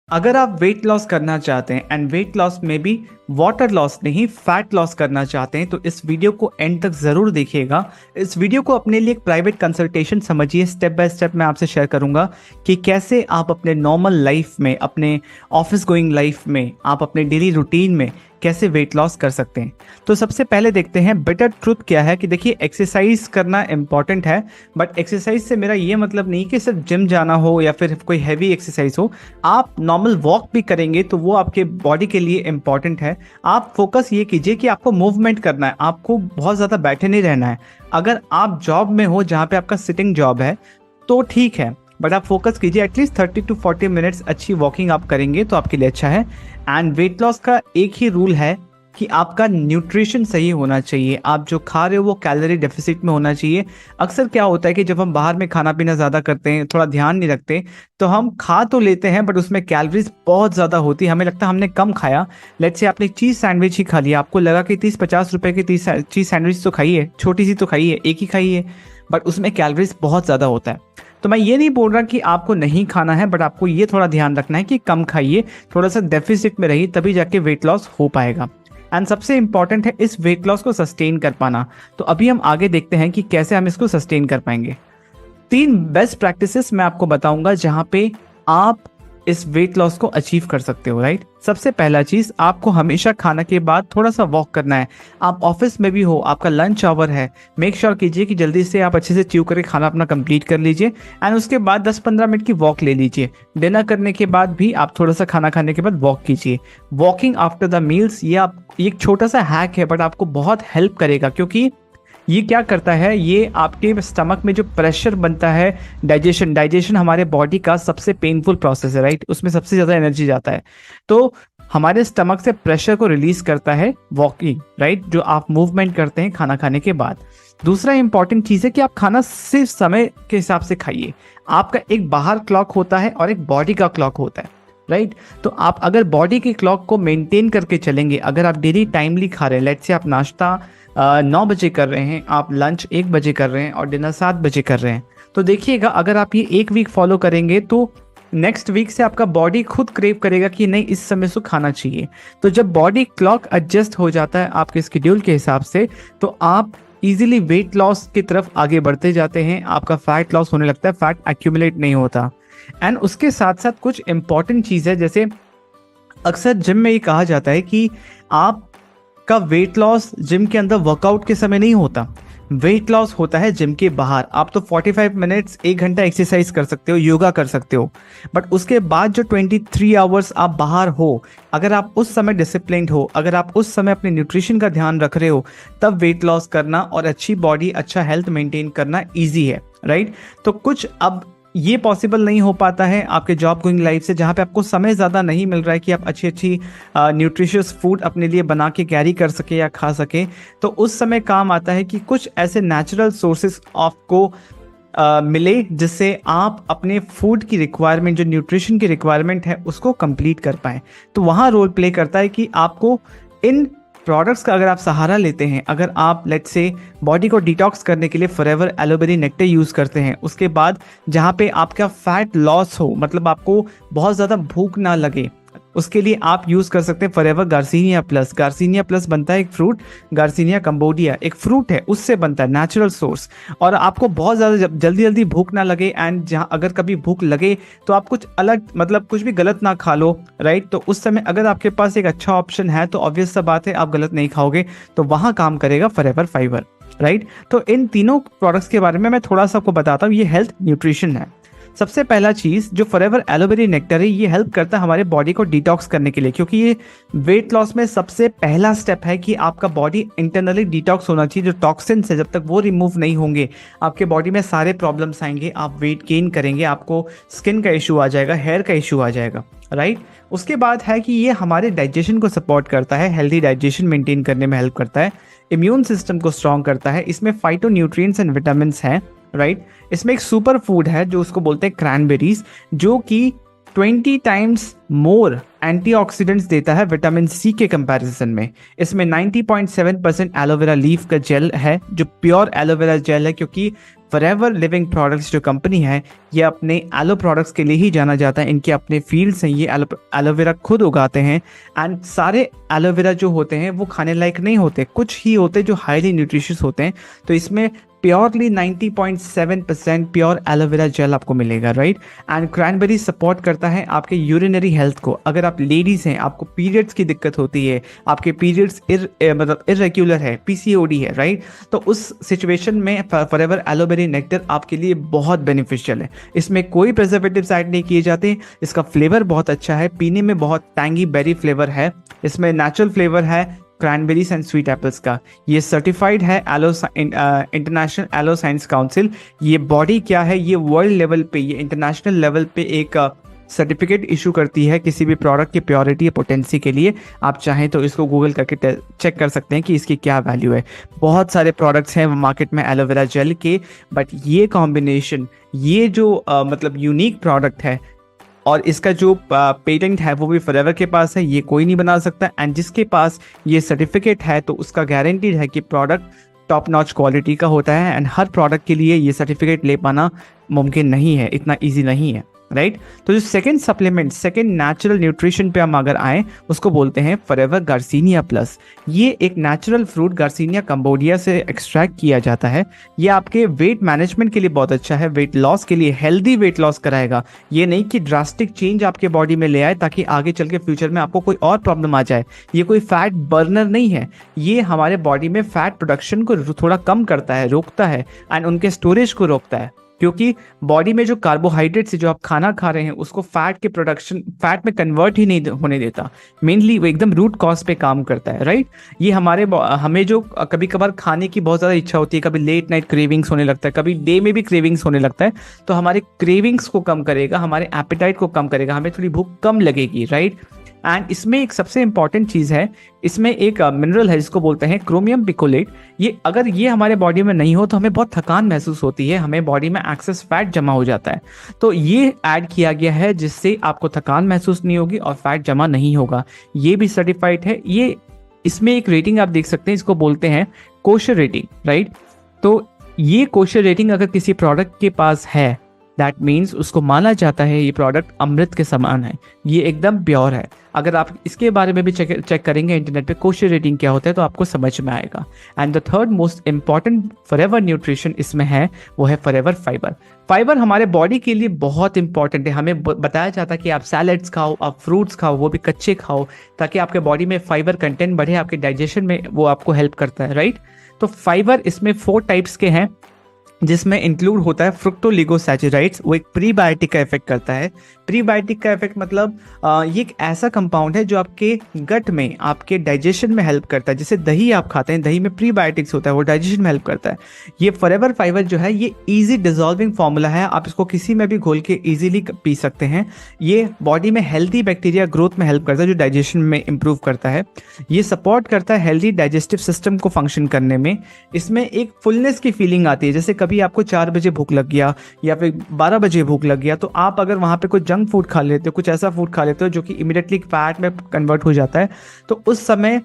अगर आप weight loss करना चाहते हैं एंड वेट लॉस में भी वाटर लॉस नहीं फैट लॉस करना चाहते हैं तो इस वीडियो को एंड तक जरूर देखिएगा। इस वीडियो को अपने लिए एक प्राइवेट कंसल्टेशन समझिए। स्टेप बाय स्टेप मैं आपसे शेयर करूंगा कि कैसे आप अपने नॉर्मल लाइफ में, अपने ऑफिस गोइंग लाइफ में, आप अपने डेली रूटीन में कैसे वेट लॉस कर सकते हैं। तो सबसे पहले देखते हैं बेटर ट्रुथ क्या है कि देखिए एक्सरसाइज करना इंपॉर्टेंट है, बट एक्सरसाइज से मेरा ये मतलब नहीं कि सिर्फ जिम जाना हो या फिर कोई हैवी एक्सरसाइज हो। आप नॉर्मल वॉक भी करेंगे तो वो आपके बॉडी के लिए इंपॉर्टेंट है। आप फोकस ये कीजिए कि आपको मूवमेंट करना है, आपको बहुत ज़्यादा बैठे नहीं रहना है। अगर आप जॉब में हो जहाँ पे आपका सिटिंग जॉब है तो ठीक है, बट आप फोकस कीजिए एटलीस्ट 30 to 40 मिनट्स अच्छी वॉकिंग आप करेंगे तो आपके लिए अच्छा है। एंड वेट लॉस का एक ही रूल है कि आपका न्यूट्रिशन सही होना चाहिए। आप जो खा रहे हो वो कैलोरी डेफिसिट में होना चाहिए। अक्सर क्या होता है कि जब हम बाहर में खाना पीना ज़्यादा करते हैं, थोड़ा ध्यान नहीं रखते, तो हम खा तो लेते हैं बट उसमें कैलोरीज बहुत ज़्यादा होती है। हमें लगता है हमने कम खाया। लेट्स से आपने चीज़ सैंडविच ही खा लिया, आपको लगा कि 30-50 रुपए की चीज़ सैंडविच तो खाई है, छोटी सी तो खाई है, एक ही खाई है, बट उसमें कैलोरीज बहुत ज़्यादा होता है। तो मैं ये नहीं बोल रहा कि आपको नहीं खाना है, बट आपको ये थोड़ा ध्यान रखना है कि कम खाइए, थोड़ा सा डेफिसिट में रहिए, तभी जाके वेट लॉस हो पाएगा। एंड सबसे इंपॉर्टेंट है इस वेट लॉस को सस्टेन कर पाना। तो अभी हम आगे देखते हैं कि कैसे हम इसको सस्टेन कर पाएंगे। 3 बेस्ट प्रैक्टिसेस मैं आपको बताऊंगा जहां पे आप इस वेट लॉस को अचीव कर सकते हो, राइट। सबसे पहला चीज, आपको हमेशा खाना के बाद थोड़ा सा वॉक करना है। आप ऑफिस में भी हो, आपका लंच आवर है, मेक श्योर कीजिए कि जल्दी से आप अच्छे से च्यू करके खाना अपना कंप्लीट कर लीजिए एंड उसके बाद 10-15 मिनट की वॉक ले लीजिए। डिनर करने के बाद भी आप थोड़ा सा खाना खाने के बाद वॉक कीजिए। वॉकिंग आफ्टर द मील्स ये एक छोटा सा हैक है बट आपको बहुत हेल्प करेगा, क्योंकि ये क्या करता है, ये आपके स्टमक में जो प्रेशर बनता है, डाइजेशन हमारे बॉडी का सबसे पेनफुल प्रोसेस है, राइट। उसमें सबसे ज़्यादा एनर्जी जाता है, तो हमारे स्टमक से प्रेशर को रिलीज करता है वॉकिंग, राइट, जो आप मूवमेंट करते हैं खाना खाने के बाद। दूसरा इंपॉर्टेंट चीज़ है कि आप खाना सिर्फ समय के हिसाब से खाइए। आपका एक बाहर क्लॉक होता है और एक बॉडी का क्लॉक होता है, राइट। तो आप अगर बॉडी के क्लॉक को मेंटेन करके चलेंगे, अगर आप डेली टाइमली खा रहे हैं, लेट्स से आप नाश्ता 9 बजे कर रहे हैं, आप लंच 1 बजे कर रहे हैं और डिनर 7 बजे कर रहे हैं, तो देखिएगा अगर आप ये एक वीक फॉलो करेंगे तो नेक्स्ट वीक से आपका बॉडी खुद क्रेव करेगा कि नहीं इस समय से खाना चाहिए। तो जब बॉडी क्लॉक एडजस्ट हो जाता है आपके स्केड्यूल के हिसाब से, तो आप इजीली वेट लॉस की तरफ आगे बढ़ते जाते हैं। आपका फैट लॉस होने लगता है, फैट एक्यूमुलेट नहीं होता। एंड उसके साथ साथ कुछ इंपॉर्टेंट चीज़ है, जैसे अक्सर जिम में ये कहा जाता है कि आप का वेट लॉस जिम के अंदर वर्कआउट के समय नहीं होता, वेट लॉस होता है जिम के बाहर। आप तो 45 मिनट्स 1 घंटा एक्सरसाइज कर सकते हो, योगा कर सकते हो, बट उसके बाद जो 23 आवर्स आप बाहर हो, अगर आप उस समय डिसिप्लिन्ड हो, अगर आप उस समय अपने न्यूट्रिशन का ध्यान रख रहे हो, तब वेट लॉस करना और अच्छी बॉडी, अच्छा हेल्थ मेंटेन करना ईजी है, राइट। तो कुछ अब ये पॉसिबल नहीं हो पाता है आपके जॉब गोइंग लाइफ से, जहाँ पे आपको समय ज़्यादा नहीं मिल रहा है कि आप अच्छी अच्छी न्यूट्रिशियस फूड अपने लिए बना के कैरी कर सके या खा सके। तो उस समय काम आता है कि कुछ ऐसे नेचुरल सोर्सेस आपको मिले जिससे आप अपने फूड की रिक्वायरमेंट, जो न्यूट्रिशन की रिक्वायरमेंट है, उसको कंप्लीट कर पाएँ। तो वहाँ रोल प्ले करता है कि आपको इन प्रोडक्ट्स का अगर आप सहारा लेते हैं, अगर आप लेट्स से बॉडी को डिटॉक्स करने के लिए फॉरएवर एलोवेरा नेक्टर यूज़ करते हैं, उसके बाद जहाँ पे आपका फैट लॉस हो, मतलब आपको बहुत ज़्यादा भूख ना लगे, उसके लिए आप यूज़ कर सकते हैं forever garcinia plus. Garcinia plus बनता है एक फ्रूट, गार्सिनिया कंबोडिया एक फ्रूट है, उससे बनता है, नेचुरल सोर्स। और आपको बहुत ज़्यादा जल्दी जल्दी भूख ना लगे एंड जहाँ अगर कभी भूख लगे तो आप कुछ अलग, मतलब कुछ भी गलत ना खा लो, राइट। तो उस समय अगर आपके पास एक अच्छा ऑप्शन है तो ऑब्वियस सा बात है आप गलत नहीं खाओगे, तो वहाँ काम करेगा फॉरएवर फाइबर, राइट। तो इन तीनों प्रोडक्ट्स के बारे में मैं थोड़ा सा आपको बताता हूँ। ये हेल्थ न्यूट्रिशन है। सबसे पहला चीज़ जो फॉरएवर एलोवेरा नेक्टर है, ये हेल्प करता है हमारे बॉडी को डिटॉक्स करने के लिए, क्योंकि ये वेट लॉस में सबसे पहला स्टेप है कि आपका बॉडी इंटरनली डिटॉक्स होना चाहिए। जो टॉक्सिन्स है जब तक वो रिमूव नहीं होंगे, आपके बॉडी में सारे प्रॉब्लम्स आएंगे, आप वेट गेन करेंगे, आपको स्किन का इशू आ जाएगा, हेयर का इशू आ जाएगा, राइट। उसके बाद है कि ये हमारे डाइजेशन को सपोर्ट करता है, हेल्दी डाइजेशन मेंटेन करने में हेल्प करता है, इम्यून सिस्टम को स्ट्रॉन्ग करता है। इसमें फाइटो न्यूट्रिएंट्स एंड विटामिन्स हैं, राइट। इसमें एक सुपर फूड है जो उसको बोलते हैं क्रैनबेरीज, जो कि 20 टाइम्स मोर एंटीऑक्सीडेंट्स देता है विटामिन सी के कंपैरिजन में। इसमें 90.7% एलोवेरा लीफ का जेल है जो प्योर एलोवेरा जेल है, क्योंकि फॉरएवर लिविंग प्रोडक्ट्स जो कंपनी है ये अपने एलो प्रोडक्ट्स के लिए ही जाना जाता है। इनके अपने फील्ड्स हैं, ये एलोवेरा खुद उगाते हैं। एंड सारे एलोवेरा जो होते हैं वो खाने लायक नहीं होते, कुछ ही होते जो हाईली न्यूट्रिशियस होते हैं। तो इसमें प्योरली 90.7% प्योर एलोवेरा जेल आपको मिलेगा, राइट। एंड क्रैनबेरी सपोर्ट करता है आपके यूरिनरी हेल्थ को। अगर आप लेडीज़ हैं, आपको पीरियड्स की दिक्कत होती है, आपके पीरियड्स मतलब इरेगुलर है, पीसीओडी है, राइट, तो उस सिचुएशन में फॉरएवर एलोवेरा नेक्टर आपके लिए बहुत बेनिफिशियल है। इसमें कोई प्रिजर्वेटिव्स ऐड नहीं किए जाते। इसका फ्लेवर बहुत अच्छा है, पीने में बहुत टैंगी बेरी फ्लेवर है। इसमें नेचुरल फ्लेवर है क्रैनबेरीज एंड स्वीट एप्पल्स का। ये सर्टिफाइड है इंटरनेशनल एलो साइंस काउंसिल। ये बॉडी क्या है, ये वर्ल्ड लेवल पे, ये इंटरनेशनल लेवल पे एक सर्टिफिकेट इशू करती है किसी भी प्रोडक्ट की प्योरिटी या पोटेंसी के लिए। आप चाहें तो इसको गूगल करके चेक कर सकते हैं कि इसकी क्या वैल्यू है। बहुत सारे प्रोडक्ट्स हैं मार्केट में एलोवेरा जेल के, बट ये कॉम्बिनेशन, ये जो मतलब यूनिक प्रोडक्ट है और इसका जो पेटेंट है वो भी फॉरएवर के पास है, ये कोई नहीं बना सकता। एंड जिसके पास ये सर्टिफिकेट है तो उसका गारंटीड है कि प्रोडक्ट टॉप नॉच क्वालिटी का होता है। एंड हर प्रोडक्ट के लिए ये सर्टिफिकेट ले पाना मुमकिन नहीं है, इतना ईजी नहीं है, राइट। तो जो second supplement, second natural nutrition पे हम अगर आए, उसको बोलते हैं फॉरएवर गार्सिनिया प्लस। ये एक नेचुरल फ्रूट गार्सिनिया कंबोडिया से एक्सट्रैक्ट किया जाता है। ये आपके वेट मैनेजमेंट के लिए बहुत अच्छा है, वेट लॉस के लिए, हेल्दी वेट लॉस कराएगा। ये नहीं कि ड्रास्टिक चेंज आपके बॉडी में ले आए ताकि आगे चल के फ्यूचर में आपको कोई और प्रॉब्लम आ जाए। ये कोई फैट बर्नर नहीं है, ये हमारे बॉडी में फैट प्रोडक्शन को थोड़ा कम करता है, रोकता है, एंड उनके स्टोरेज को रोकता है। क्योंकि बॉडी में जो कार्बोहाइड्रेट से जो आप खाना खा रहे हैं उसको फैट के प्रोडक्शन, फैट में कन्वर्ट ही नहीं होने देता। मेनली वो एकदम रूट कॉज पे काम करता है, राइट। ये हमें जो कभी कभार खाने की बहुत ज़्यादा इच्छा होती है, कभी लेट नाइट क्रेविंग्स होने लगता है, कभी डे में भी क्रेविंग्स होने लगता है, तो हमारे क्रेविंग्स को कम करेगा, हमारे एपेटाइट को कम करेगा, हमें थोड़ी भूख कम लगेगी, राइट। एंड इसमें एक सबसे इंपॉर्टेंट चीज़ है, इसमें एक मिनरल है जिसको बोलते हैं क्रोमियम पिकोलेट। ये अगर ये हमारे बॉडी में नहीं हो तो हमें बहुत थकान महसूस होती है, हमें बॉडी में एक्सेस फैट जमा हो जाता है। तो ये ऐड किया गया है जिससे आपको थकान महसूस नहीं होगी और फैट जमा नहीं होगा। ये भी सर्टिफाइड है। ये इसमें एक रेटिंग आप देख सकते हैं, इसको बोलते हैं कोशर रेटिंग, राइट। तो ये कोशर रेटिंग अगर किसी प्रोडक्ट के पास है, दैट मीन्स उसको माना जाता है ये प्रोडक्ट अमृत के समान है, ये एकदम प्योर है। अगर आप इसके बारे में भी चेक करेंगे इंटरनेट पे कोशर रेटिंग क्या होता है तो आपको समझ में आएगा। And the third most important forever nutrition इसमें है, वो है फॉरएवर फाइबर। फाइबर हमारे बॉडी के लिए बहुत इंपॉर्टेंट है। हमें बताया जाता है कि आप सैलड्स खाओ, आप फ्रूट्स खाओ, वो भी कच्चे खाओ, ताकि आपके बॉडी में फाइबर कंटेंट बढ़े, आपके डाइजेशन में वो आपको हेल्प करता है, राइट। तो फाइबर इसमें 4 टाइप्स के हैं, जिसमें इंक्लूड होता है फ्रुक्टोलिगोसैचराइड्स। वो एक प्रीबायोटिक का इफेक्ट करता है। प्रीबायोटिक का इफेक्ट मतलब ये एक ऐसा कंपाउंड है जो आपके गट में, आपके डाइजेशन में हेल्प करता है। जैसे दही आप खाते हैं, दही में प्रीबायोटिक्स होता है, वो डाइजेशन में हेल्प करता है। ये फॉरएवर फाइबर जो है ये इजी डिजॉल्विंग फॉर्मूला है, आप इसको किसी में भी घोल के इजीली पी सकते हैं। ये बॉडी में हेल्दी बैक्टीरिया ग्रोथ में हेल्प करता है, जो डाइजेशन में इंप्रूव करता है। ये सपोर्ट करता है हेल्दी डाइजेस्टिव सिस्टम को फंक्शन करने में। इसमें एक फुलनेस की फीलिंग आती है। जैसे कभी आपको 4 बजे भूख लग गया या फिर 12 बजे भूख लग गया, तो आप अगर वहां पे कोई जंक फूड खा लेते हो, कुछ ऐसा फूड खा लेते हो जो कि इमीडिएटली फैट में कन्वर्ट हो जाता है, तो उस समय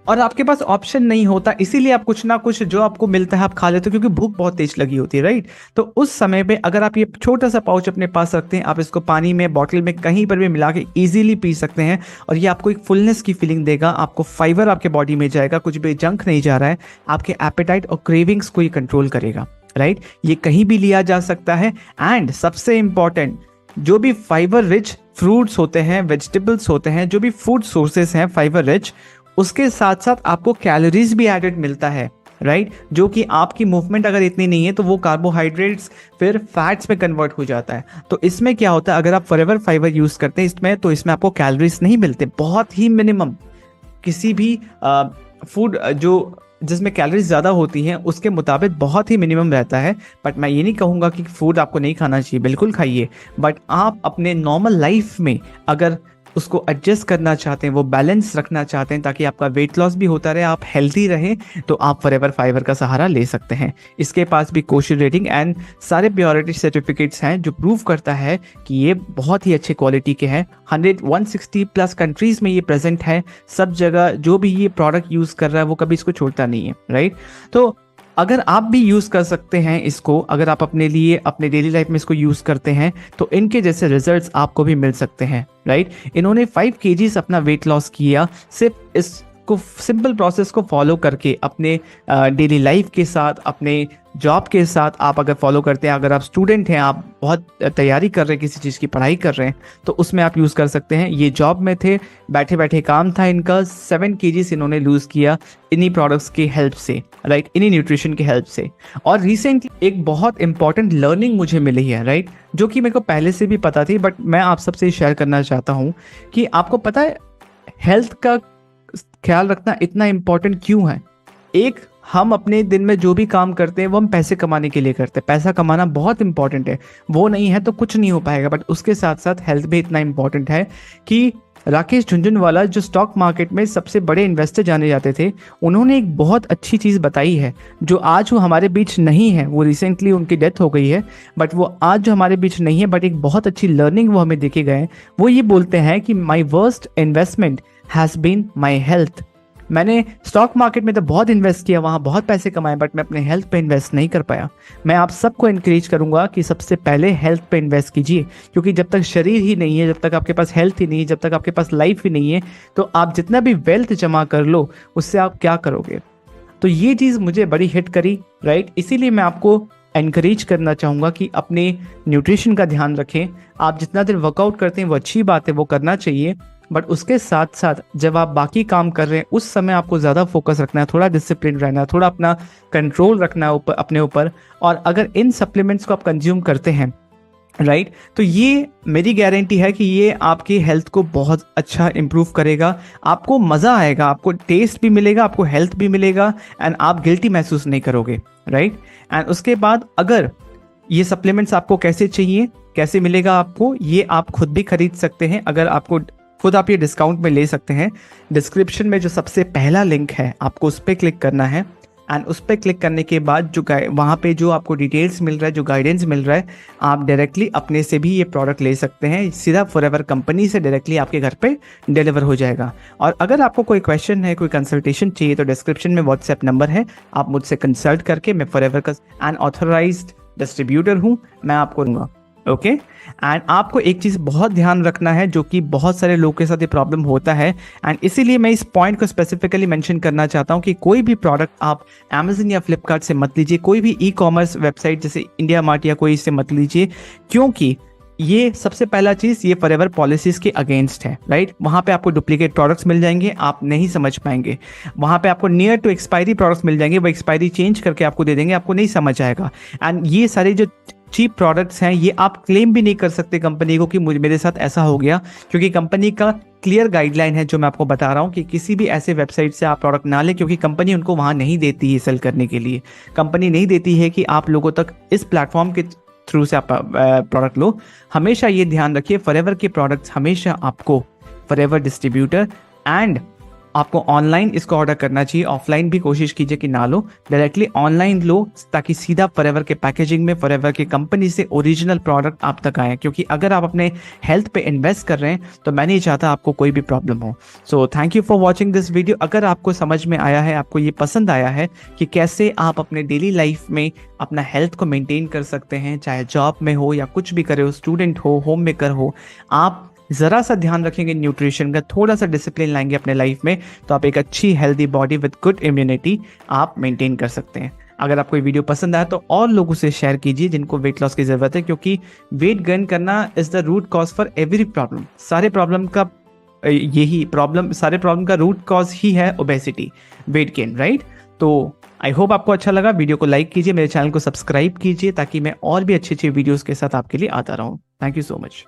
और आपके पास ऑप्शन नहीं होता, इसीलिए आप कुछ ना कुछ जो आपको मिलता है आप खा लेते हो, क्योंकि भूख बहुत तेज लगी होती है, राइट। तो उस समय पे अगर आप ये छोटा सा पाउच अपने पास रखते हैं, आप इसको पानी में, बॉटल में, कहीं पर भी मिला के ईजिली पी सकते हैं, और ये आपको एक फुलनेस की फीलिंग देगा। आपको फाइबर आपके बॉडी में जाएगा, कुछ भी जंक नहीं जा रहा है, आपके एपेटाइट और क्रेविंग्स को ये कंट्रोल करेगा, राइट। ये कहीं भी लिया जा सकता है। एंड सबसे इंपॉर्टेंट, जो भी फाइबर रिच फ्रूट्स होते हैं, वेजिटेबल्स होते हैं, जो भी फूड सोर्सेस हैं फाइबर रिच, उसके साथ साथ आपको कैलोरीज भी एडेड मिलता है, राइट। जो कि आपकी मूवमेंट अगर इतनी नहीं है तो वो कार्बोहाइड्रेट्स फिर फैट्स में कन्वर्ट हो जाता है। तो इसमें क्या होता है, अगर आप फॉरएवर फाइबर यूज करते हैं इसमें, तो इसमें आपको कैलोरीज नहीं मिलते, बहुत ही मिनिमम। किसी भी फूड जो जिसमें कैलोरीज ज़्यादा होती हैं उसके मुताबिक बहुत ही मिनिमम रहता है। बट मैं ये नहीं कहूँगा कि फूड आपको नहीं खाना चाहिए, बिल्कुल खाइए, बट आप अपने नॉर्मल लाइफ में अगर उसको एडजस्ट करना चाहते हैं, वो बैलेंस रखना चाहते हैं ताकि आपका वेट लॉस भी होता रहे, आप हेल्दी रहें, तो आप फॉरएवर फाइबर का सहारा ले सकते हैं। इसके पास भी कोशिश रेटिंग एंड सारे प्योरिटी सर्टिफिकेट्स हैं जो प्रूव करता है कि ये बहुत ही अच्छे क्वालिटी के हैं। 160 प्लस कंट्रीज में ये प्रेजेंट है। सब जगह जो भी ये प्रोडक्ट यूज़ कर रहा है वो कभी इसको छोड़ता नहीं है, राइट। तो अगर आप भी यूज़ कर सकते हैं इसको, अगर आप अपने लिए अपने डेली लाइफ में इसको यूज़ करते हैं तो इनके जैसे रिजल्ट्स आपको भी मिल सकते हैं, राइट। इन्होंने 5 kgs अपना वेट लॉस किया सिर्फ इसको सिंपल प्रोसेस को फॉलो करके। अपने डेली लाइफ के साथ, अपने जॉब के साथ आप अगर फॉलो करते हैं, अगर आप स्टूडेंट हैं, आप बहुत तैयारी कर रहे हैं, किसी चीज़ की पढ़ाई कर रहे हैं, तो उसमें आप यूज़ कर सकते हैं। ये जॉब में थे, बैठे बैठे काम था इनका, 7 kgs इन्होंने लूज़ किया इन्हीं प्रोडक्ट्स की हेल्प से, राइट, इन्हीं न्यूट्रिशन की हेल्प से। और रिसेंटली एक बहुत इंपॉर्टेंट लर्निंग मुझे मिली है, राइट, जो कि मेरे को पहले से भी पता थी, बट मैं आप सबसे शेयर करना चाहता हूँ कि आपको पता है हेल्थ का ख्याल रखना इतना इम्पोर्टेंट क्यों है। एक, हम अपने दिन में जो भी काम करते हैं वो हम पैसे कमाने के लिए करते हैं। पैसा कमाना बहुत इंपॉर्टेंट है, वो नहीं है तो कुछ नहीं हो पाएगा, बट उसके साथ साथ हेल्थ भी इतना इंपॉर्टेंट है कि राकेश झुनझुनवाला जो स्टॉक मार्केट में सबसे बड़े इन्वेस्टर जाने जाते थे, उन्होंने एक बहुत अच्छी चीज़ बताई है जो आज वो हमारे बीच नहीं है। वो रिसेंटली उनकी डेथ हो गई है, बट वो आज जो हमारे बीच नहीं है, बट एक बहुत अच्छी लर्निंग वो हमें देके गए। वो ये बोलते हैं कि my worst investment has been my health. मैंने स्टॉक मार्केट में तो बहुत इन्वेस्ट किया, वहाँ बहुत पैसे कमाए, बट मैं अपने हेल्थ पे इन्वेस्ट नहीं कर पाया। मैं आप सबको इनकरेज करूंगा कि सबसे पहले हेल्थ पे इन्वेस्ट कीजिए, क्योंकि जब तक शरीर ही नहीं है, जब तक आपके पास हेल्थ ही नहीं है, जब तक आपके पास लाइफ ही नहीं है, तो आप जितना भी वेल्थ जमा कर लो उससे आप क्या करोगे। तो ये चीज़ मुझे बड़ी हिट करी, राइट। इसीलिए मैं आपको एनकरेज करना चाहूँगा कि अपने न्यूट्रिशन का ध्यान रखें। आप जितना देर वर्कआउट करते हैं वो अच्छी बात है, वो करना चाहिए, बट उसके साथ साथ जब आप बाकी काम कर रहे हैं उस समय आपको ज़्यादा फोकस रखना है, थोड़ा डिसिप्लिन रहना है, थोड़ा अपना कंट्रोल रखना है अपने ऊपर। और अगर इन सप्लीमेंट्स को आप कंज्यूम करते हैं, राइट, तो ये मेरी गारंटी है कि ये आपकी हेल्थ को बहुत अच्छा इम्प्रूव करेगा। आपको मज़ा आएगा, आपको टेस्ट भी मिलेगा, आपको हेल्थ भी मिलेगा, एंड आप गिल्टी महसूस नहीं करोगे, राइट। एंड उसके बाद अगर ये सप्लीमेंट्स आपको कैसे चाहिए, कैसे मिलेगा आपको, ये आप खुद भी खरीद सकते हैं। अगर आपको खुद, आप ये डिस्काउंट में ले सकते हैं। डिस्क्रिप्शन में जो सबसे पहला लिंक है आपको उस पर क्लिक करना है, एंड उस पर क्लिक करने के बाद जो वहाँ पे जो आपको डिटेल्स मिल रहा है, जो गाइडेंस मिल रहा है, आप डायरेक्टली अपने से भी ये प्रोडक्ट ले सकते हैं। सीधा फॉरएवर कंपनी से डायरेक्टली आपके घर पे डिलीवर हो जाएगा। और अगर आपको कोई क्वेश्चन है, कोई कंसल्टेशन चाहिए, तो डिस्क्रिप्शन में व्हाट्सएप नंबर है, आप मुझसे कंसल्ट करके, मैं फॉरएवर का एन ऑथराइज्ड डिस्ट्रीब्यूटर हूँ, मैं आपको दूंगा, ओके। एंड आपको एक चीज़ बहुत ध्यान रखना है, जो कि बहुत सारे लोगों के साथ ये प्रॉब्लम होता है, एंड इसीलिए मैं इस पॉइंट को स्पेसिफिकली मेंशन करना चाहता हूँ कि कोई भी प्रोडक्ट आप अमेजन या फ्लिपकार्ट से मत लीजिए, कोई भी ई कॉमर्स वेबसाइट जैसे इंडिया मार्ट या कोई से मत लीजिए, क्योंकि ये सबसे पहला चीज़, ये फॉरएवर पॉलिसीज़ के अगेंस्ट है, राइट। वहाँ पे आपको डुप्लीकेट प्रोडक्ट्स मिल जाएंगे, आप नहीं समझ पाएंगे। वहाँ पे आपको नियर टू एक्सपायरी प्रोडक्ट्स मिल जाएंगे, वो एक्सपायरी चेंज करके आपको दे देंगे, आपको नहीं समझ आएगा। एंड ये सारे जो चीप प्रोडक्ट्स हैं, ये आप क्लेम भी नहीं कर सकते कंपनी को कि मेरे साथ ऐसा हो गया, क्योंकि कंपनी का क्लियर गाइडलाइन है जो मैं आपको बता रहा हूँ कि किसी भी ऐसे वेबसाइट से आप प्रोडक्ट ना लें, क्योंकि कंपनी उनको वहाँ नहीं देती है सेल करने के लिए। कंपनी नहीं देती है कि आप लोगों तक इस प्लेटफॉर्म के थ्रू से आप प्रोडक्ट लो। हमेशा ये ध्यान रखिए, फॉरएवर के प्रोडक्ट्स हमेशा आपको फॉरएवर डिस्ट्रीब्यूटर एंड आपको ऑनलाइन इसको ऑर्डर करना चाहिए। ऑफलाइन भी कोशिश कीजिए कि ना लो, डायरेक्टली ऑनलाइन लो, ताकि सीधा फॉरएवर के पैकेजिंग में, फॉरएवर की कंपनी से ओरिजिनल प्रोडक्ट आप तक आए। क्योंकि अगर आप अपने हेल्थ पे इन्वेस्ट कर रहे हैं तो मैं नहीं चाहता आपको कोई भी प्रॉब्लम हो। So thank you for watching this video. अगर आपको समझ में आया है, आपको ये पसंद आया है कि कैसे आप अपने डेली लाइफ में अपना हेल्थ को मेंटेन कर सकते हैं, चाहे जॉब में हो या कुछ भी करे हो, स्टूडेंट हो, होम मेकर हो, आप ज़रा सा ध्यान रखेंगे न्यूट्रिशन का, थोड़ा सा डिसिप्लिन लाएंगे अपने लाइफ में, तो आप एक अच्छी healthy body with good immunity आप मेंटेन कर सकते हैं। अगर आपको ये वीडियो पसंद आया तो और लोगों से शेयर कीजिए जिनको वेट लॉस की ज़रूरत है, क्योंकि वेट गेन करना is the root cause for every problem. सारे प्रॉब्लम का सारे प्रॉब्लम का रूट कॉज ही है ओबेसिटी, वेट गेन, राइट। तो आई होप आपको अच्छा लगा। वीडियो को लाइक कीजिए, मेरे चैनल को सब्सक्राइब कीजिए, ताकि मैं और भी अच्छे अच्छे वीडियोज़ के साथ आपके लिए आता रहूँ। Thank you so much.